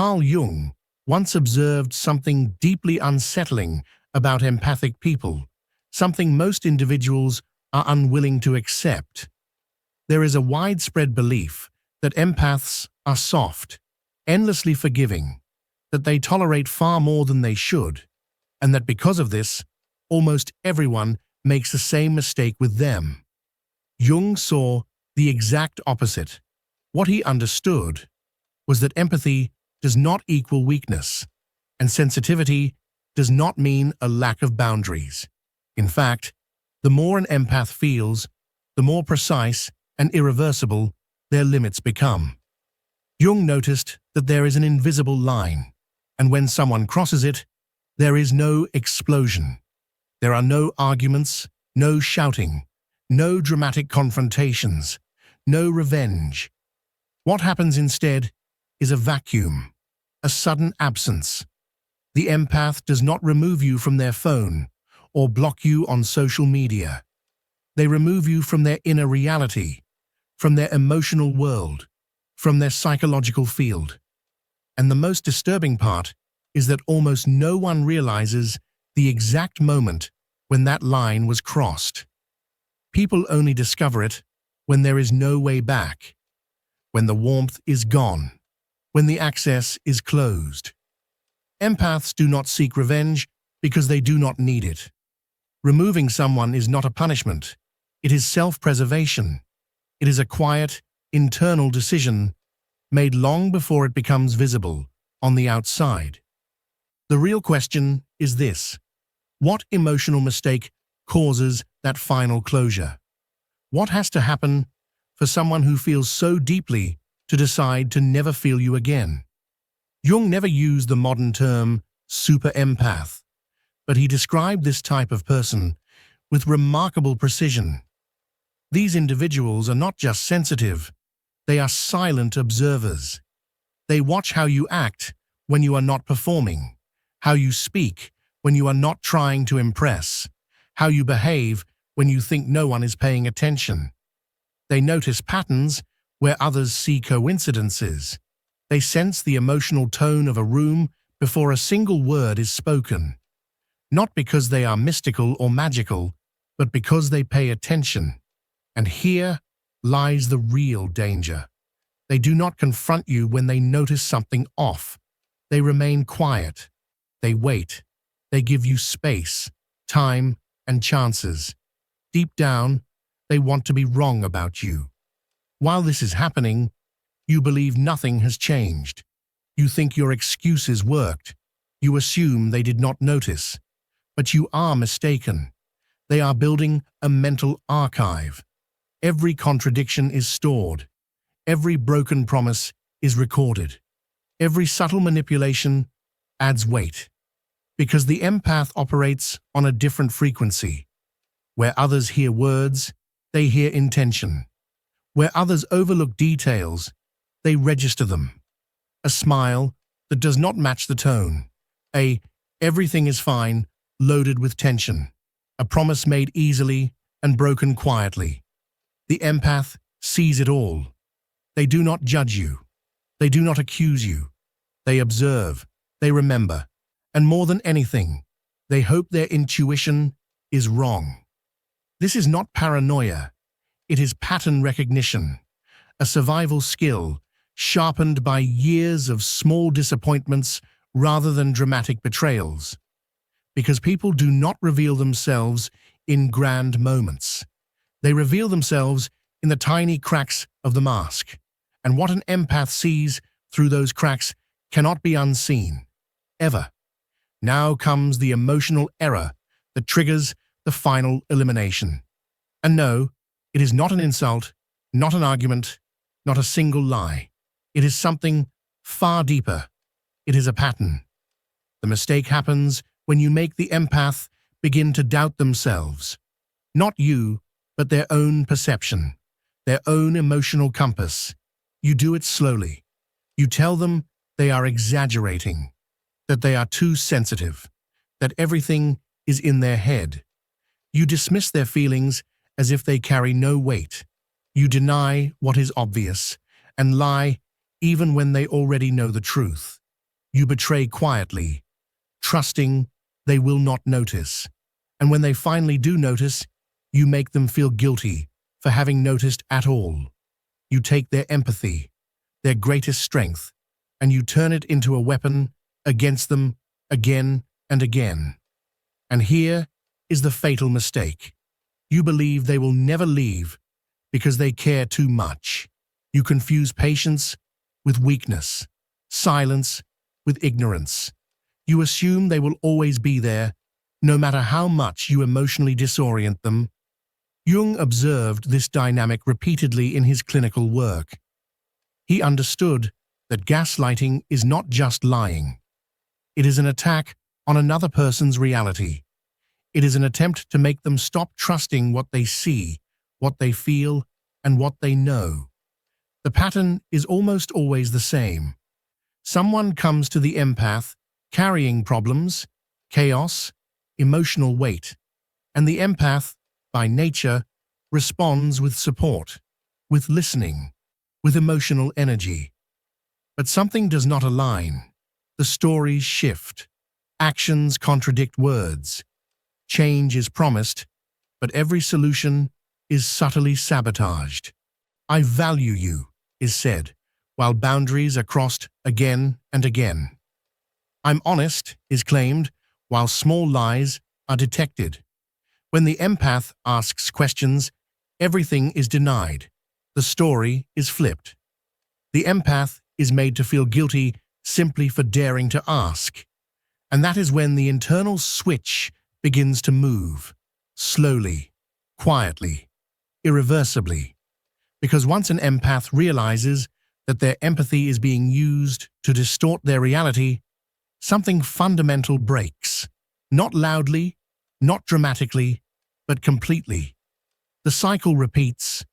Carl Jung once observed something deeply unsettling about empathic people, something most individuals are unwilling to accept. There is a widespread belief that empaths are soft, endlessly forgiving, that they tolerate far more than they should, and that because of this, almost everyone makes the same mistake with them. Jung saw the exact opposite. What he understood was that empathy does not equal weakness, and sensitivity does not mean a lack of boundaries. In fact, the more an empath feels, the more precise and irreversible their limits become. Jung noticed that there is an invisible line, and when someone crosses it, there is no explosion. There are no arguments, no shouting, no dramatic confrontations, no revenge. What happens instead is a vacuum, a sudden absence. The empath does not remove you from their phone or block you on social media. They remove you from their inner reality, from their emotional world, from their psychological field. And the most disturbing part is that almost no one realizes the exact moment when that line was crossed. People only discover it when there is no way back, when the warmth is gone, when the access is closed. Empaths do not seek revenge because they do not need it. Removing someone is not a punishment. It is self-preservation. It is a quiet, internal decision made long before it becomes visible on the outside. The real question is this: what emotional mistake causes that final closure? What has to happen for someone who feels so deeply to decide to never feel you again? Jung never used the modern term super-empath, but he described this type of person with remarkable precision. These individuals are not just sensitive, they are silent observers. They watch how you act when you are not performing, how you speak when you are not trying to impress, how you behave when you think no one is paying attention. They notice patterns where others see coincidences. They sense the emotional tone of a room before a single word is spoken. Not because they are mystical or magical, but because they pay attention. And here lies the real danger. They do not confront you when they notice something off. They remain quiet. They wait. They give you space, time, and chances. Deep down, they want to be wrong about you. While this is happening, you believe nothing has changed. You think your excuses worked. You assume they did not notice. But you are mistaken. They are building a mental archive. Every contradiction is stored. Every broken promise is recorded. Every subtle manipulation adds weight. Because the empath operates on a different frequency. Where others hear words, they hear intention. Where others overlook details, they register them. A smile that does not match the tone. Everything is fine, loaded with tension. A promise made easily and broken quietly. The empath sees it all. They do not judge you. They do not accuse you. They observe. They remember. And more than anything, they hope their intuition is wrong. This is not paranoia. It is pattern recognition, a survival skill sharpened by years of small disappointments rather than dramatic betrayals. Because people do not reveal themselves in grand moments. They reveal themselves in the tiny cracks of the mask. And what an empath sees through those cracks cannot be unseen, ever. Now comes the emotional error that triggers the final elimination. And no, it is not an insult, not an argument, not a single lie. It is something far deeper. It is a pattern. The mistake happens when you make the empath begin to doubt themselves. Not you, but their own perception, their own emotional compass. You do it slowly. You tell them they are exaggerating, that they are too sensitive, that everything is in their head. You dismiss their feelings as if they carry no weight. You deny what is obvious and lie even when they already know the truth. you betray quietly, trusting they will not notice. And when they finally do notice, you make them feel guilty for having noticed at all. You take their empathy, their greatest strength, and you turn it into a weapon against them again and again. And here is the fatal mistake. You believe they will never leave because they care too much. You confuse patience with weakness, silence with ignorance. You assume they will always be there, no matter how much you emotionally disorient them. Jung observed this dynamic repeatedly in his clinical work. He understood that gaslighting is not just lying. It is an attack on another person's reality. It is an attempt to make them stop trusting what they see, what they feel, and what they know. The pattern is almost always the same. Someone comes to the empath carrying problems, chaos, emotional weight, and the empath, by nature, responds with support, with listening, with emotional energy. But something does not align. The stories shift. Actions contradict words. Change is promised, but every solution is subtly sabotaged. "I value you," is said, while boundaries are crossed again and again. "I'm honest," is claimed, while small lies are detected. When the empath asks questions, everything is denied. The story is flipped. The empath is made to feel guilty simply for daring to ask. And that is when the internal switch begins to move, slowly, quietly, irreversibly. Because once an empath realizes that their empathy is being used to distort their reality, something fundamental breaks. Not loudly, not dramatically, but completely. The cycle repeats,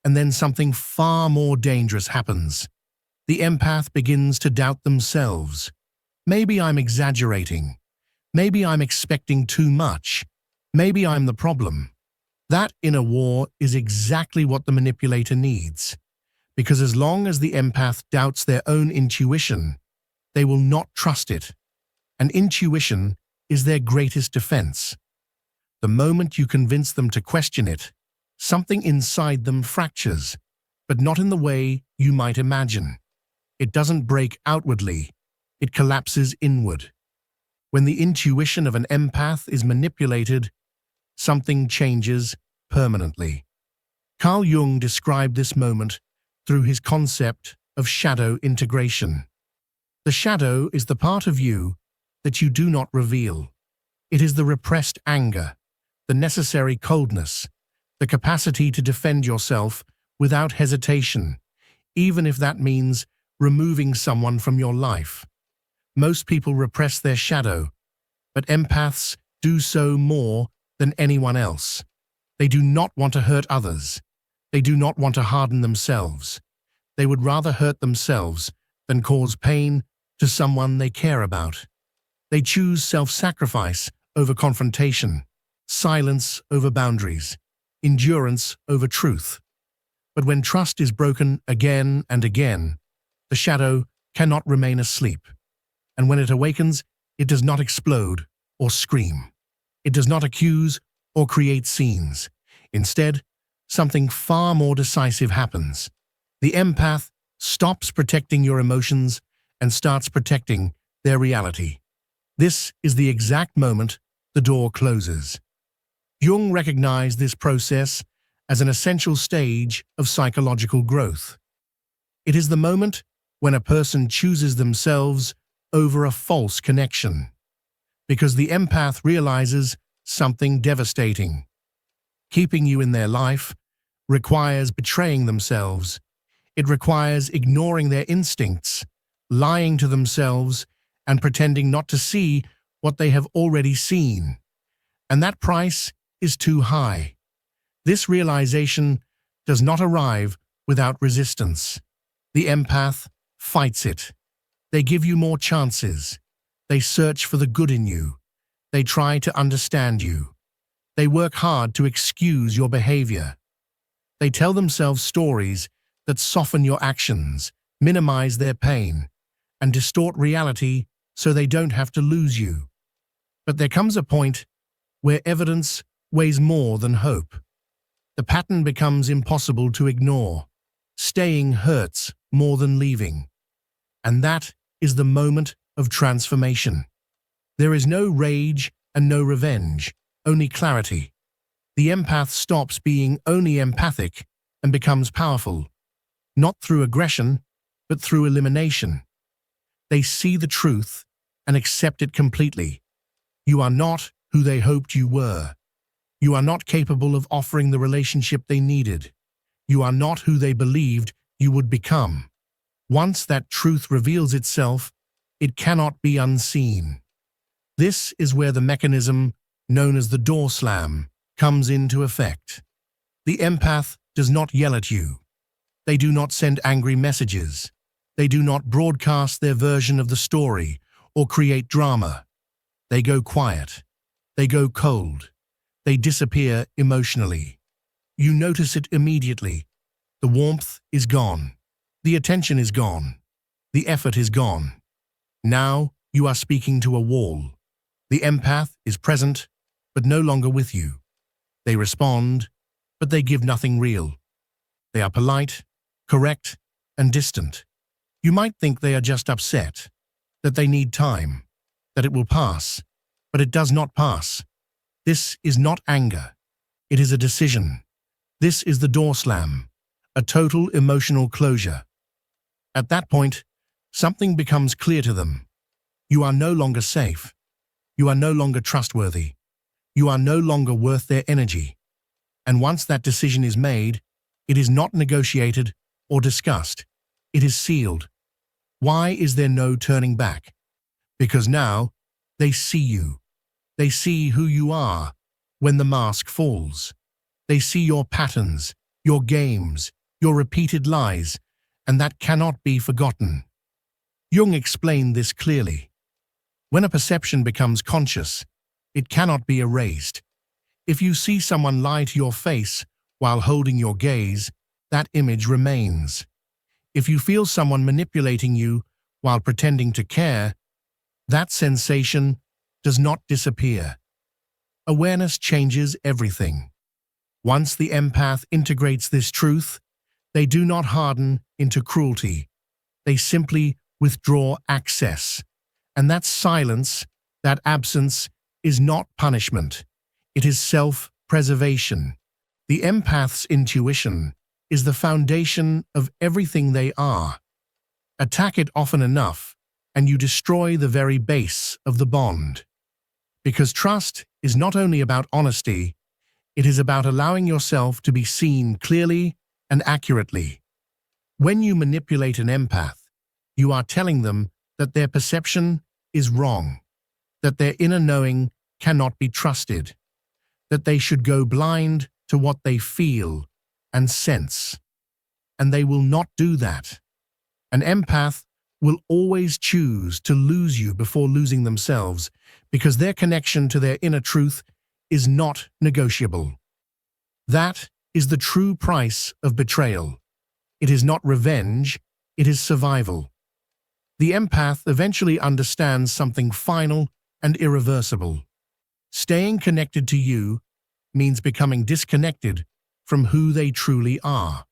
and then something far more dangerous happens. The empath begins to doubt themselves. Maybe I'm exaggerating. Maybe I'm expecting too much. Maybe I'm the problem. That inner war is exactly what the manipulator needs. Because as long as the empath doubts their own intuition, they will not trust it. And intuition is their greatest defense. The moment you convince them to question it, something inside them fractures, but not in the way you might imagine. It doesn't break outwardly, it collapses inward. When the intuition of an empath is manipulated, something changes permanently. Carl Jung described this moment through his concept of shadow integration. The shadow is the part of you that you do not reveal. It is the repressed anger, the necessary coldness, the capacity to defend yourself without hesitation, even if that means removing someone from your life. Most people repress their shadow, but empaths do so more than anyone else. They do not want to hurt others. They do not want to harden themselves. They would rather hurt themselves than cause pain to someone they care about. They choose self-sacrifice over confrontation, silence over boundaries, endurance over truth. But when trust is broken again and again, the shadow cannot remain asleep. And when it awakens, it does not explode or scream. It does not accuse or create scenes. Instead, something far more decisive happens. The empath stops protecting your emotions and starts protecting their reality. This is the exact moment the door closes. Jung recognized this process as an essential stage of psychological growth. It is the moment when a person chooses themselves over a false connection, because the empath realizes something devastating. Keeping you in their life requires betraying themselves. It requires ignoring their instincts, lying to themselves, and pretending not to see what they have already seen. And that price is too high. This realization does not arrive without resistance. The empath fights it. They give you more chances. They search for the good in you. They try to understand you. They work hard to excuse your behavior. They tell themselves stories that soften your actions, minimize their pain, and distort reality so they don't have to lose you. But there comes a point where evidence weighs more than hope. The pattern becomes impossible to ignore. Staying hurts more than leaving. And that is the moment of transformation. There is no rage and no revenge, only clarity. The empath stops being only empathic and becomes powerful, not through aggression, but through elimination. They see the truth and accept it completely. You are not who they hoped you were. You are not capable of offering the relationship they needed. You are not who they believed you would become. Once that truth reveals itself, it cannot be unseen. This is where the mechanism, known as the door slam, comes into effect. The empath does not yell at you. They do not send angry messages. They do not broadcast their version of the story or create drama. They go quiet. They go cold. They disappear emotionally. You notice it immediately. The warmth is gone. The attention is gone. The effort is gone. Now you are speaking to a wall. The empath is present, but no longer with you. They respond, but they give nothing real. They are polite, correct, and distant. You might think they are just upset, that they need time, that it will pass, but it does not pass. This is not anger. It is a decision. This is the door slam, a total emotional closure. At that point, something becomes clear to them. You are no longer safe. You are no longer trustworthy. You are no longer worth their energy. And once that decision is made, it is not negotiated or discussed. It is sealed. Why is there no turning back? Because now they see you. They see who you are when the mask falls. They see your patterns, your games, your repeated lies, and that cannot be forgotten. Jung explained this clearly. When a perception becomes conscious, it cannot be erased. If you see someone lie to your face while holding your gaze, that image remains. If you feel someone manipulating you while pretending to care, that sensation does not disappear. Awareness changes everything. Once the empath integrates this truth, they do not harden into cruelty. They simply withdraw access. And that silence, that absence, is not punishment. It is self-preservation. The empath's intuition is the foundation of everything they are. Attack it often enough, and you destroy the very base of the bond. Because trust is not only about honesty, it is about allowing yourself to be seen clearly and accurately. When you manipulate an empath, you are telling them that their perception is wrong, that their inner knowing cannot be trusted, that they should go blind to what they feel and sense. And they will not do that. An empath will always choose to lose you before losing themselves because their connection to their inner truth is not negotiable. That is the true price of betrayal. It is not revenge, it is survival. The empath eventually understands something final and irreversible. Staying connected to you means becoming disconnected from who they truly are.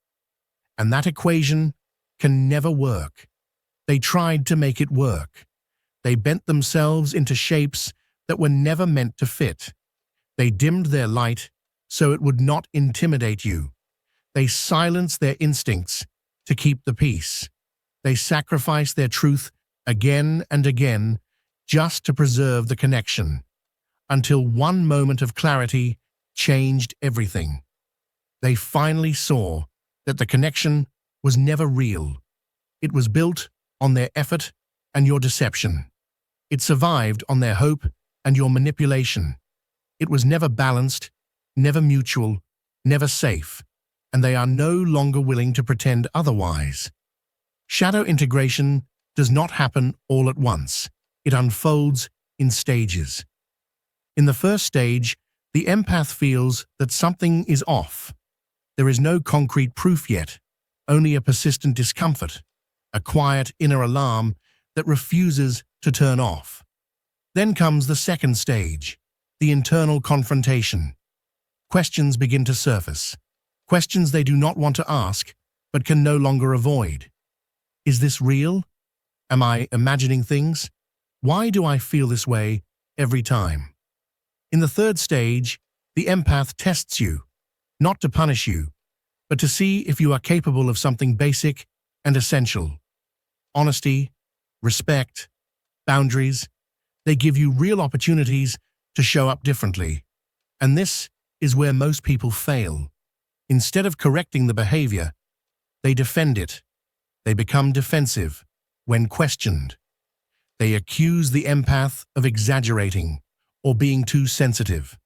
And that equation can never work. They tried to make it work. They bent themselves into shapes that were never meant to fit. They dimmed their light so it would not intimidate you. They silenced their instincts to keep the peace. They sacrificed their truth again and again just to preserve the connection, until one moment of clarity changed everything. They finally saw that the connection was never real. It was built on their effort and your deception. It survived on their hope and your manipulation. It was never balanced, never mutual, never safe, and they are no longer willing to pretend otherwise. Shadow integration does not happen all at once. It unfolds in stages. In the first stage, the empath feels that something is off. There is no concrete proof yet, only a persistent discomfort, a quiet inner alarm that refuses to turn off. Then comes the second stage, the internal confrontation. Questions begin to surface. Questions they do not want to ask, but can no longer avoid. Is this real? Am I imagining things? Why do I feel this way every time? In the third stage, the empath tests you, not to punish you, but to see if you are capable of something basic and essential. Honesty, respect, boundaries, they give you real opportunities to show up differently. And this is where most people fail. Instead of correcting the behavior, they defend it. They become defensive when questioned. They accuse the empath of exaggerating or being too sensitive.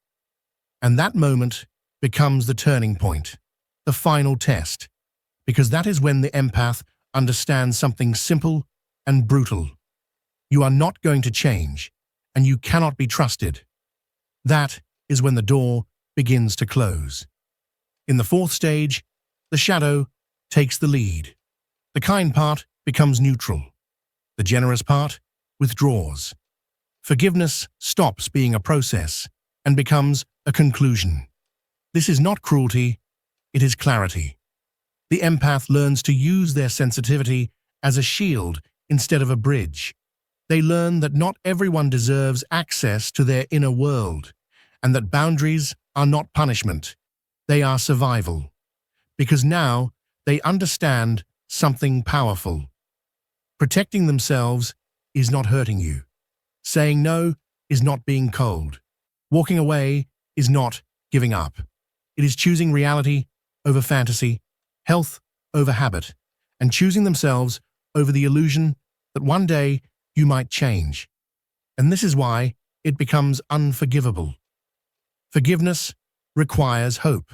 And that moment becomes the turning point, the final test, because that is when the empath understands something simple and brutal. You are not going to change, and you cannot be trusted. That is when the door begins to close. In the fourth stage, the shadow takes the lead. The kind part becomes neutral. The generous part withdraws. Forgiveness stops being a process and becomes a conclusion. This is not cruelty, it is clarity. The empath learns to use their sensitivity as a shield instead of a bridge. They learn that not everyone deserves access to their inner world, and that boundaries are not punishment, they are survival. Because now they understand something powerful. Protecting themselves is not hurting you. Saying no is not being cold. Walking away is not giving up. It is choosing reality over fantasy, health over habit, and choosing themselves over the illusion that one day you might change. And this is why it becomes unforgivable. Forgiveness requires hope.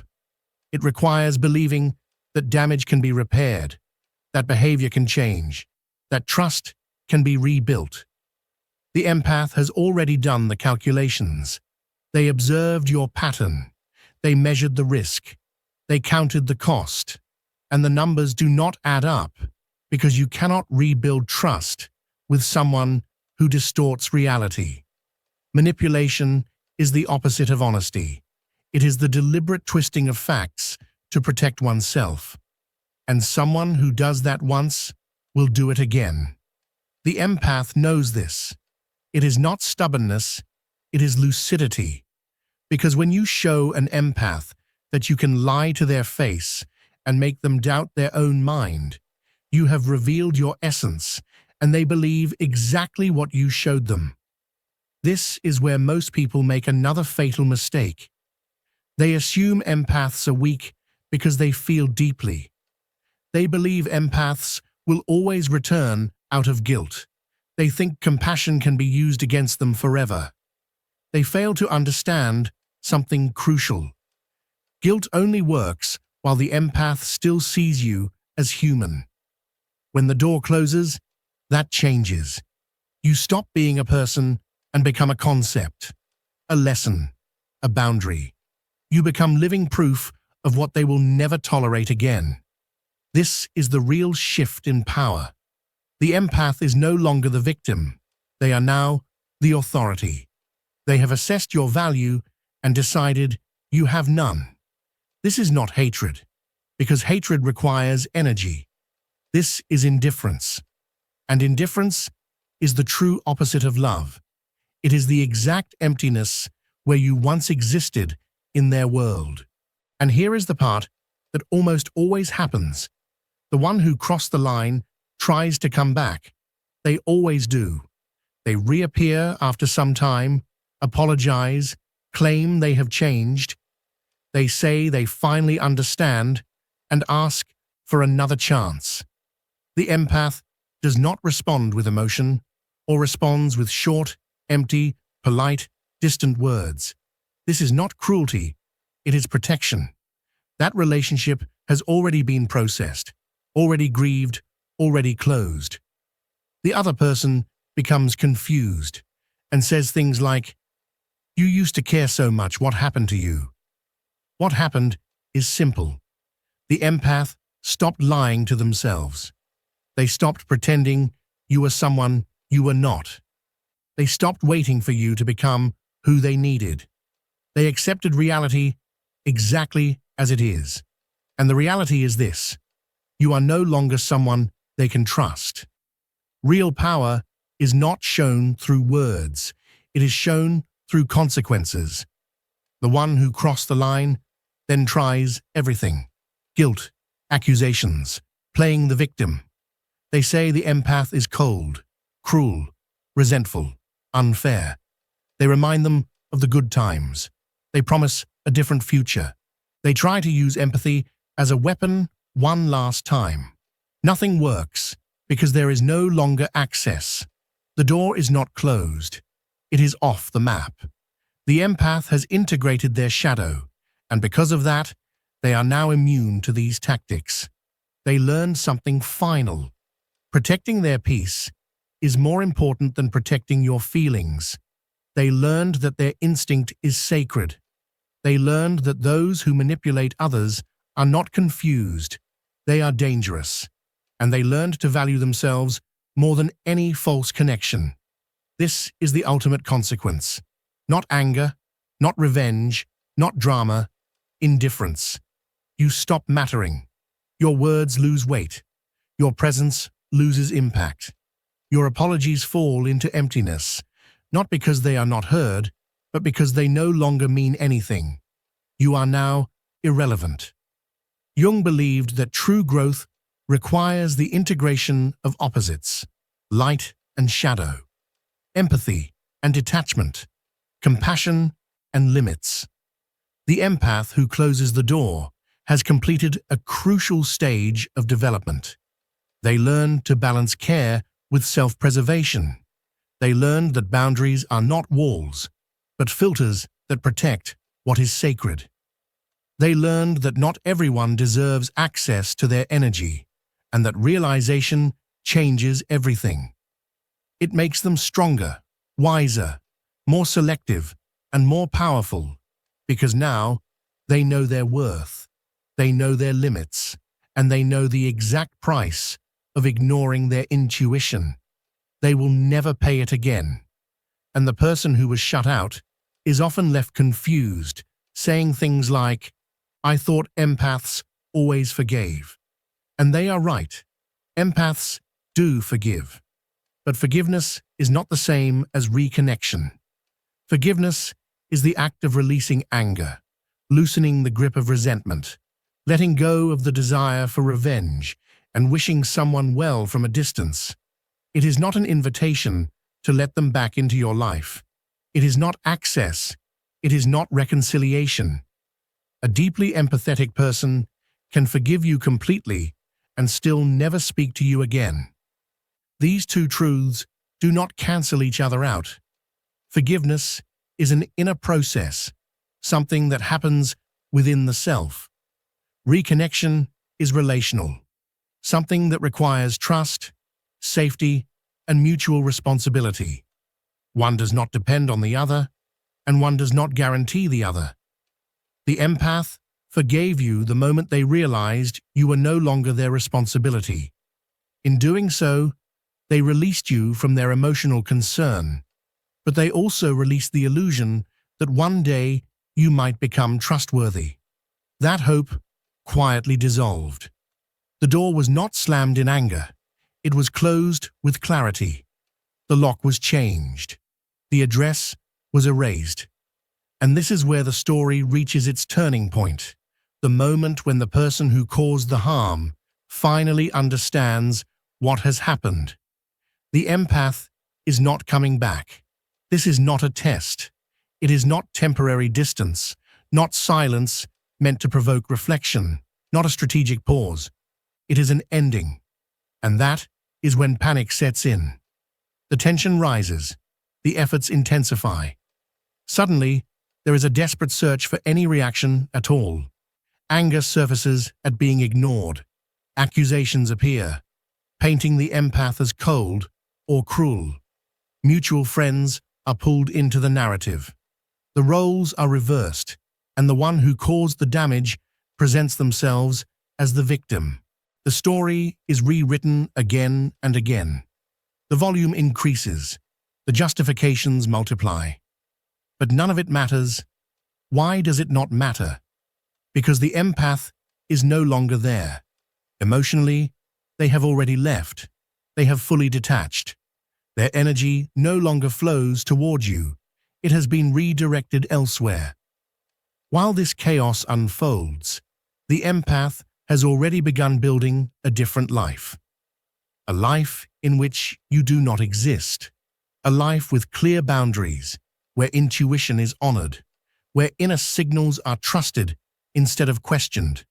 It requires believing that damage can be repaired, that behavior can change, that trust can be rebuilt. The empath has already done the calculations. They observed your pattern. They measured the risk. They counted the cost. And the numbers do not add up because you cannot rebuild trust with someone who distorts reality. Manipulation is the opposite of honesty. It is the deliberate twisting of facts to protect oneself. And someone who does that once will do it again. The empath knows this. It is not stubbornness, it is lucidity. Because when you show an empath that you can lie to their face and make them doubt their own mind, you have revealed your essence, and they believe exactly what you showed them. This is where most people make another fatal mistake. They assume empaths are weak because they feel deeply. They believe empaths will always return out of guilt. They think compassion can be used against them forever. They fail to understand something crucial. Guilt only works while the empath still sees you as human. When the door closes, that changes. You stop being a person and become a concept, a lesson, a boundary. You become living proof of what they will never tolerate again. This is the real shift in power. The empath is no longer the victim. They are now the authority. They have assessed your value and decided you have none. This is not hatred, because hatred requires energy. This is indifference. And indifference is the true opposite of love. It is the exact emptiness where you once existed in their world. And here is the part that almost always happens. The one who crossed the line tries to come back. They always do. They reappear after some time, apologize, claim they have changed. They say they finally understand and ask for another chance. The empath does not respond with emotion or responds with short, empty, polite, distant words. This is not cruelty, it is protection. That relationship has already been processed, already grieved, already closed. The other person becomes confused and says things like, "You used to care so much, what happened to you?" What happened is simple. The empath stopped lying to themselves. They stopped pretending you were someone you were not. They stopped waiting for you to become who they needed. They accepted reality exactly as it is. And the reality is this: you are no longer someone they can trust. Real power is not shown through words. It is shown through consequences. The one who crossed the line then tries everything: guilt, accusations, playing the victim. They say the empath is cold, cruel, resentful, unfair. They remind them of the good times. They promise a different future. They try to use empathy as a weapon one last time. Nothing works because there is no longer access. The door is not closed. It is off the map. The empath has integrated their shadow, and because of that, they are now immune to these tactics. They learned something final. Protecting their peace is more important than protecting your feelings. They learned that their instinct is sacred. They learned that those who manipulate others are not confused. They are dangerous. And they learned to value themselves more than any false connection. This is the ultimate consequence. Not anger, not revenge, not drama, indifference. You stop mattering. Your words lose weight. Your presence loses impact. Your apologies fall into emptiness, not because they are not heard, but because they no longer mean anything. You are now irrelevant. Jung believed that true growth requires the integration of opposites: light and shadow, empathy and detachment, compassion and limits. The empath who closes the door has completed a crucial stage of development. They learn to balance care with self-preservation. They learned that boundaries are not walls, but filters that protect what is sacred. They learned that not everyone deserves access to their energy, and that realization changes everything. It makes them stronger, wiser, more selective, and more powerful, because now they know their worth, they know their limits, and they know the exact price of ignoring their intuition. They will never pay it again. And the person who was shut out is often left confused, saying things like, "I thought empaths always forgave." And they are right. Empaths do forgive. But forgiveness is not the same as reconnection. Forgiveness is the act of releasing anger, loosening the grip of resentment, letting go of the desire for revenge, and wishing someone well from a distance. It is not an invitation to let them back into your life. It is not access. It is not reconciliation. A deeply empathetic person can forgive you completely and still never speak to you again. These two truths do not cancel each other out. Forgiveness is an inner process, something that happens within the self. Reconnection is relational, something that requires trust, safety, and mutual responsibility. One does not depend on the other, and one does not guarantee the other. The empath forgave you the moment they realized you were no longer their responsibility. In doing so, they released you from their emotional concern, but they also released the illusion that one day you might become trustworthy. That hope quietly dissolved. The door was not slammed in anger. It was closed with clarity. The lock was changed. The address was erased. And this is where the story reaches its turning point, the moment when the person who caused the harm finally understands what has happened. The empath is not coming back. This is not a test. It is not temporary distance, not silence meant to provoke reflection, not a strategic pause. It is an ending. And that is when panic sets in. The tension rises. The efforts intensify. Suddenly, there is a desperate search for any reaction at all. Anger surfaces at being ignored. Accusations appear, painting the empath as cold or cruel. Mutual friends are pulled into the narrative. The roles are reversed, and the one who caused the damage presents themselves as the victim. The story is rewritten again and again. The volume increases. The justifications multiply. But none of it matters. Why does it not matter? Because the empath is no longer there. Emotionally, they have already left. They have fully detached. Their energy no longer flows toward you. It has been redirected elsewhere. While this chaos unfolds, the empath has already begun building a different life. A life in which you do not exist. A life with clear boundaries, where intuition is honored, where inner signals are trusted instead of questioned,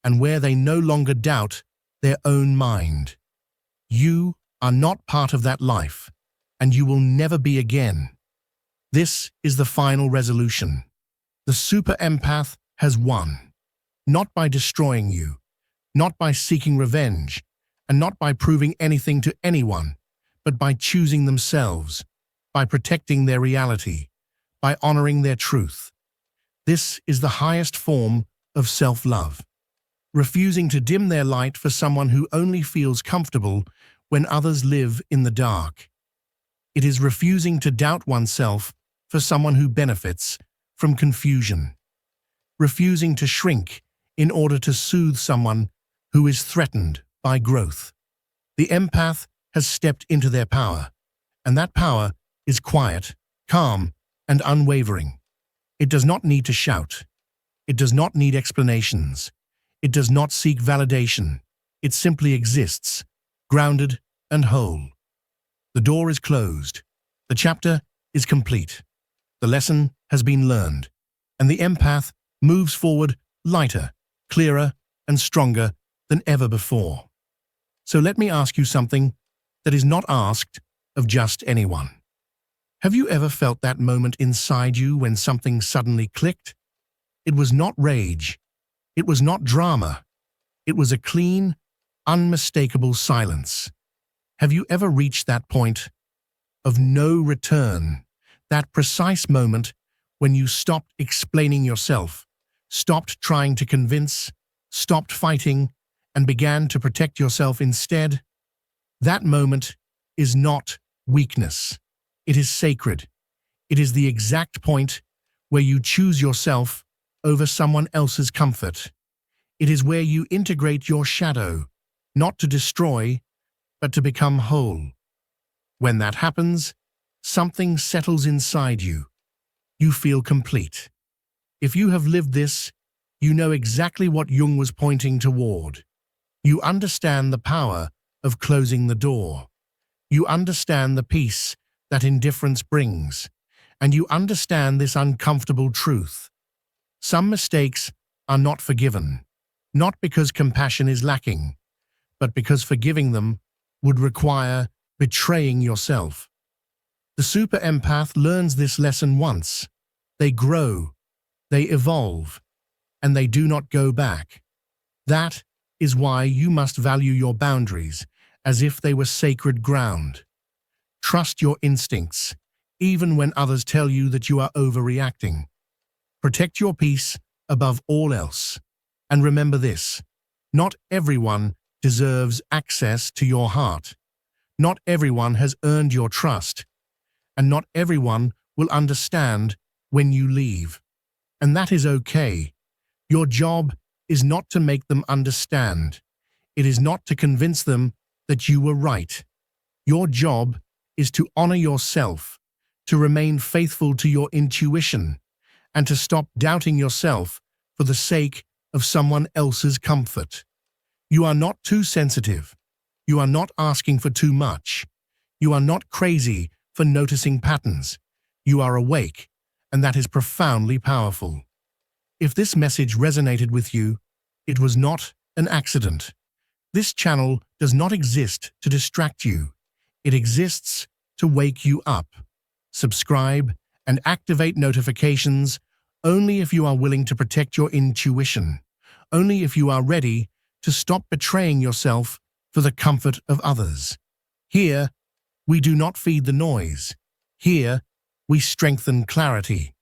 and where they no longer doubt their own mind. You are not part of that life, and you will never be again. This is the final resolution. The super-empath has won, not by destroying you, not by seeking revenge, and not by proving anything to anyone, but by choosing themselves, by protecting their reality, by honoring their truth. This is the highest form of self-love, refusing to dim their light for someone who only feels comfortable when others live in the dark. It is refusing to doubt oneself for someone who benefits from confusion, refusing to shrink in order to soothe someone who is threatened by growth. The empath has stepped into their power, and that power is quiet, calm, and unwavering. It does not need to shout. It does not need explanations. It does not seek validation. It simply exists, grounded and whole. The door is closed. The chapter is complete. The lesson has been learned, and the empath moves forward lighter, clearer, and stronger than ever before. So let me ask you something that is not asked of just anyone. Have you ever felt that moment inside you when something suddenly clicked? It was not rage. It was not drama. It was a clean, unmistakable silence. Have you ever reached that point of no return, that precise moment when you stopped explaining yourself, stopped trying to convince, stopped fighting, and began to protect yourself instead? That moment is not weakness. It is sacred. It is the exact point where you choose yourself over someone else's comfort. It is where you integrate your shadow, not to destroy, but to become whole. When that happens, something settles inside you. You feel complete. If you have lived this, you know exactly what Jung was pointing toward. You understand the power of closing the door. You understand the peace that indifference brings, and you understand this uncomfortable truth. Some mistakes are not forgiven, not because compassion is lacking, but because forgiving them would require betraying yourself. The super-empath learns this lesson once. They grow, they evolve, and they do not go back. That is why you must value your boundaries as if they were sacred ground. Trust your instincts, even when others tell you that you are overreacting. Protect your peace above all else. And remember this: not everyone deserves access to your heart. Not everyone has earned your trust. And not everyone will understand when you leave. And that is okay. Your job is not to make them understand. It is not to convince them that you were right. Your job is to honor yourself, to remain faithful to your intuition, and to stop doubting yourself for the sake of someone else's comfort. You are not too sensitive. You are not asking for too much. You are not crazy for noticing patterns. You are awake, and that is profoundly powerful. If this message resonated with you, it was not an accident. This channel does not exist to distract you. It exists to wake you up. Subscribe and activate notifications only if you are willing to protect your intuition, only if you are ready to stop betraying yourself for the comfort of others. Here, we do not feed the noise. Here, we strengthen clarity.